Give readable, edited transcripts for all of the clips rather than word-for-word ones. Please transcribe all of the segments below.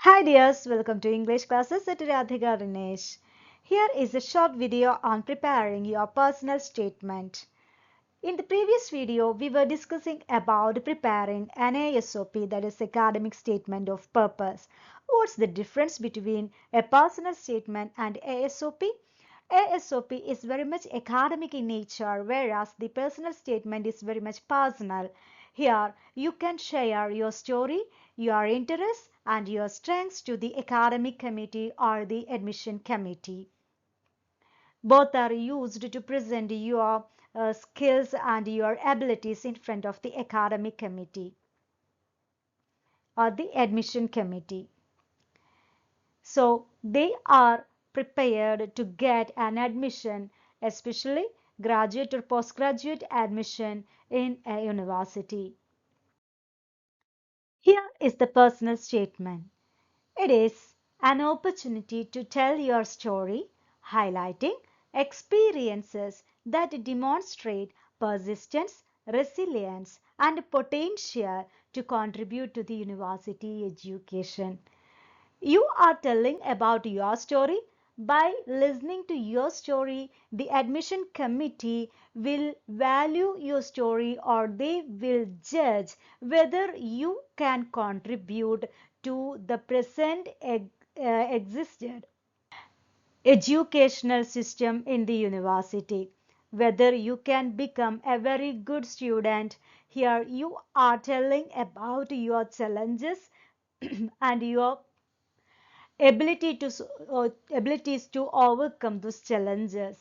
Hi dears, welcome to English classes at Radhika. Here is a short video on preparing your personal statement. In the previous video, we were discussing about preparing an ASOP, that is academic statement of purpose. What's the difference between a personal statement and ASOP? ASOP is very much academic in nature, whereas the personal statement is very much personal. Here, you can share your story, your interests, and your strengths to the academic committee or the admission committee. Both are used to present your skills and your abilities in front of the academic committee or the admission committee. So they are prepared to get an admission, especially graduate or postgraduate admission in a university. Here is the personal statement. It is an opportunity to tell your story, highlighting experiences that demonstrate persistence, resilience, and potential to contribute to the university education. You are telling about your story. By listening to your story, the admission committee will value your story, or they will judge whether you can contribute to the present existed educational system in the university. Whether you can become a very good student. Here you are telling about your challenges and your abilities to overcome those challenges.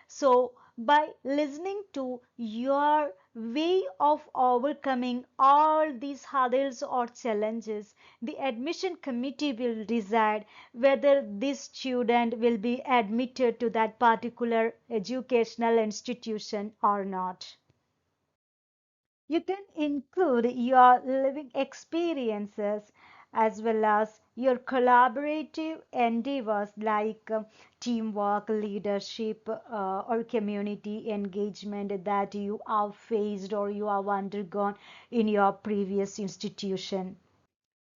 So by listening to your way of overcoming all these hurdles or challenges, the admission committee will decide whether this student will be admitted to that particular educational institution or not. You can include your living experiences as well as your collaborative endeavors like teamwork, leadership, or community engagement that you have faced or you have undergone in your previous institution.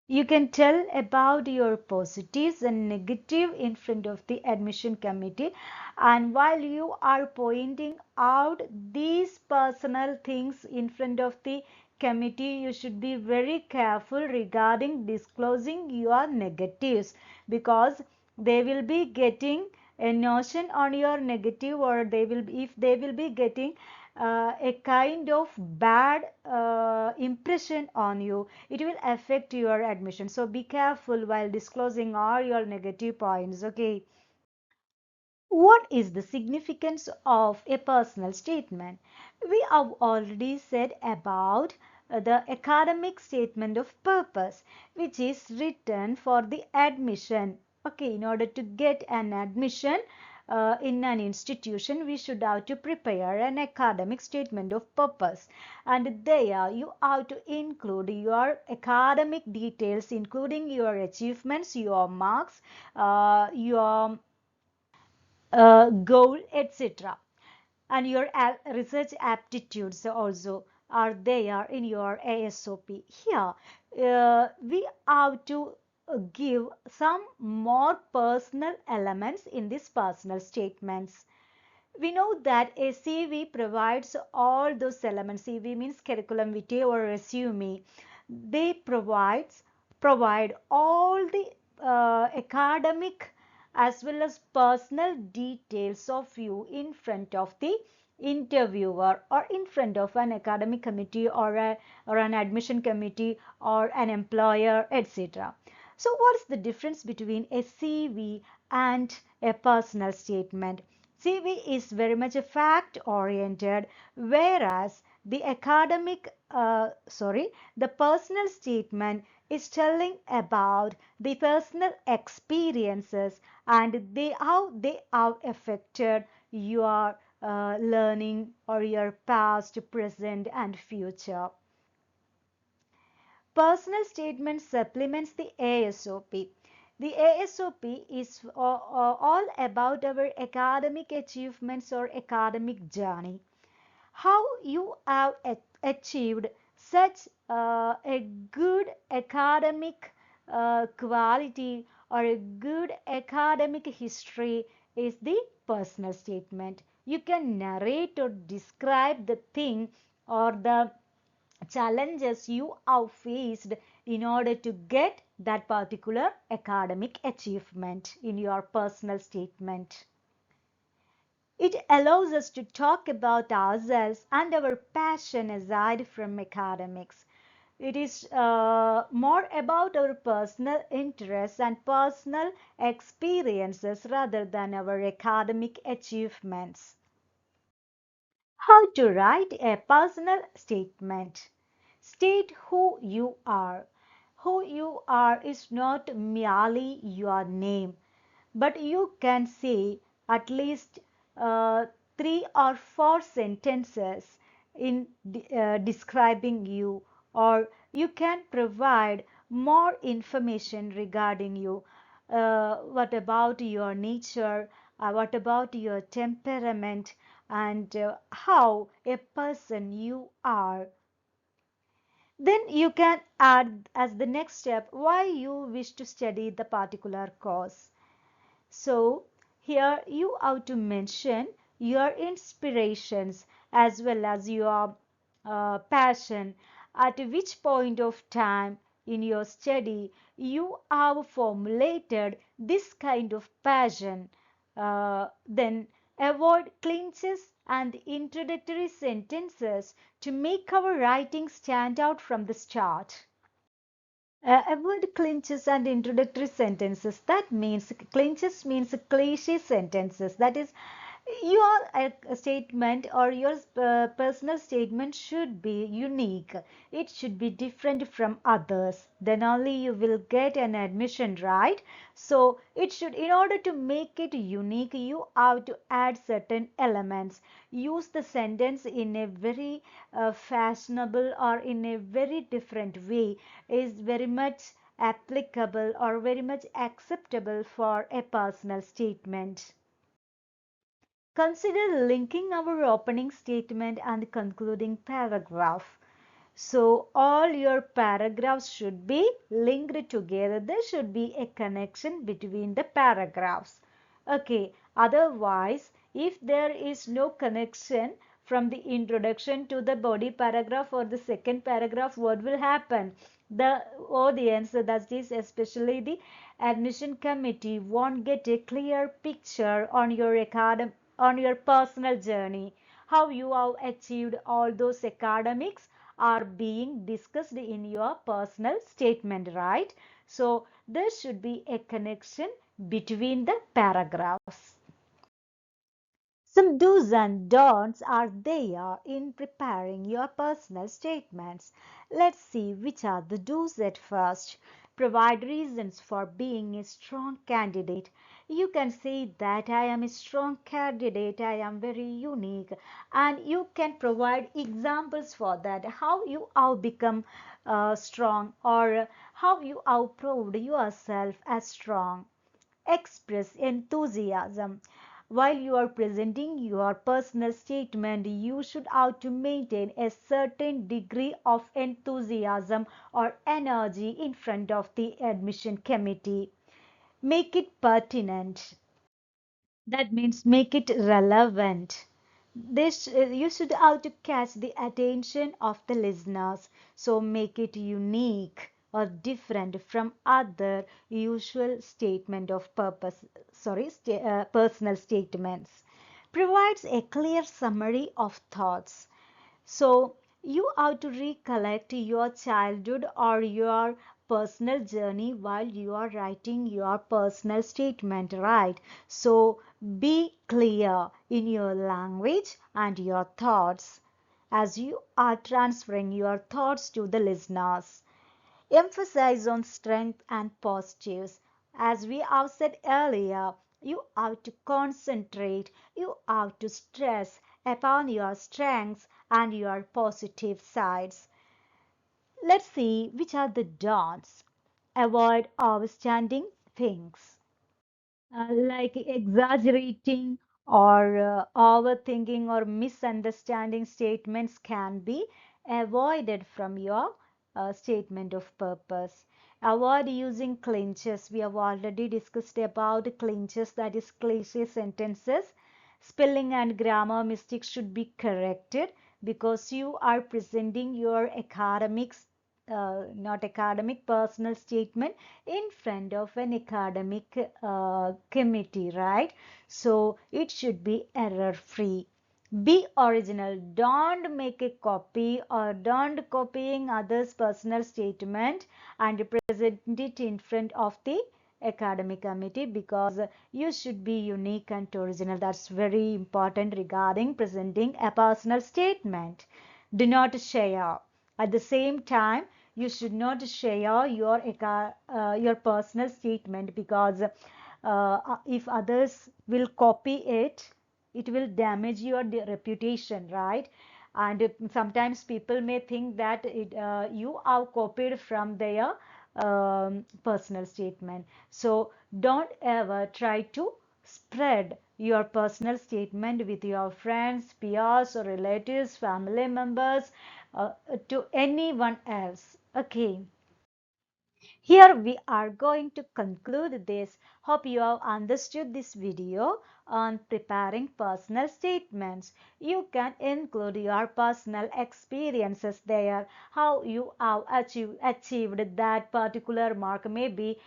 You can tell about your positives and negative in front of the admission committee, and while you are pointing out these personal things in front of the committee, you should be very careful regarding disclosing your negatives, because they will be getting a notion on your negative, or they will be, if they will be getting a kind of bad impression on you, it will affect your admission. So be careful while disclosing all your negative points. Okay. What is the significance of a personal statement? We have already said about the academic statement of purpose, which is written for the admission. Okay, in order to get an admission in an institution, we should have to prepare an academic statement of purpose. And there you have to include your academic details, including your achievements, your marks, your goal, etc. And your research aptitudes also are there in your ASOP. Here, we have to give some more personal elements in these personal statements. We know that a CV provides all those elements. CV means curriculum vitae or resume. They provide all the academic as well as personal details of you in front of the interviewer, or in front of an academic committee, or an admission committee, or an employer, etc. So what's the difference between a CV and a personal statement? CV is very much a fact oriented, whereas the personal statement is telling about the personal experiences and how they have affected your learning, or your past, present, and future. Personal statement supplements the ASOP. The ASOP is all about our academic achievements or academic journey. How you have achieved such a good academic quality or a good academic history is the personal statement. You can narrate or describe the thing or the challenges you have faced in order to get that particular academic achievement in your personal statement. It allows us to talk about ourselves and our passion aside from academics. It is more about our personal interests and personal experiences rather than our academic achievements. How to write a personal statement. State who you are. Who you are is not merely your name, but you can say at least uh, 3 or 4 sentences in describing you, or you can provide more information regarding you. What about your nature? What about your temperament? And how a person you are. Then you can add as the next step why you wish to study the particular course. So here you have to mention your inspirations as well as your passion. At which point of time in your study you have formulated this kind of passion. Then avoid clinches and introductory sentences to make our writing stand out from the start. Avoid clinches and introductory sentences. That means clinches means cliche sentences. That is, your statement or your personal statement should be unique. It should be different from others. Then only you will get an admission, right? So it should, in order to make it unique, you have to add certain elements. Use the sentence in a very fashionable or in a very different way is very much applicable or very much acceptable for a personal statement. Consider linking our opening statement and concluding paragraph. So all your paragraphs should be linked together. There should be a connection between the paragraphs. Okay, otherwise, if there is no connection from the introduction to the body paragraph or the second paragraph, what will happen? The audience, that is especially the admission committee, won't get a clear picture on your on your personal journey, how you have achieved all those academics are being discussed in your personal statement, right? So there should be a connection between the paragraphs. Some do's and don'ts are there in preparing your personal statements. Let's see which are the do's at first. Provide reasons for being a strong candidate. You can say that I am a strong candidate, I am very unique, and you can provide examples for that, how you have become strong or how you have proved yourself as strong. Express enthusiasm. While you are presenting your personal statement, you should have to maintain a certain degree of enthusiasm or energy in front of the admission committee. Make it pertinent. That means make it relevant. This you should have to catch the attention of the listeners. So make it unique or different from other usual statement of purpose. Sorry, personal statements. Provides a clear summary of thoughts. So you have to recollect your childhood or your personal journey while you are writing your personal statement, right? So be clear in your language and your thoughts as you are transferring your thoughts to the listeners. Emphasize on strength and positives. As we have said earlier, you have to concentrate, you have to stress upon your strengths and your positive sides. Let's see which are the don'ts. Avoid outstanding things. Like exaggerating or overthinking or misunderstanding statements can be avoided from your statement of purpose. Avoid using clinches. We have already discussed about clinches, that is cliche sentences. Spelling and grammar mistakes should be corrected because you are presenting your academics, not academic, personal statement in front of an academic committee, right? So it should be error free. Be original. Don't make a copy or don't copying others' personal statement and present it in front of the academic committee, because you should be unique and original. That's very important regarding presenting a personal statement. Do not share. At the same time, you should not share your personal statement, because if others will copy it, it will damage your reputation, right? And sometimes people may think that you are copied from their personal statement. So don't ever try to spread your personal statement with your friends, peers, or relatives, family members, to anyone else. Okay. Here we are going to conclude this. Hope you have understood this video on preparing personal statements. You can include your personal experiences there, how you have achieved that particular mark. Maybe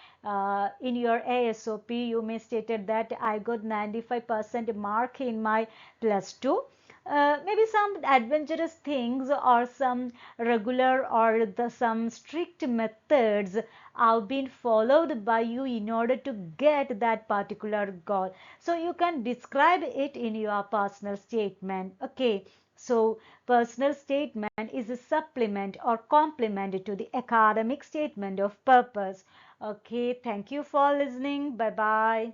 in your ASOP you may stated that I got 95% mark in my plus 2. Maybe some adventurous things or some regular or some strict methods have been followed by you in order to get that particular goal. So you can describe it in your personal statement. Okay. So personal statement is a supplement or complement to the academic statement of purpose. Okay. Thank you for listening. Bye bye.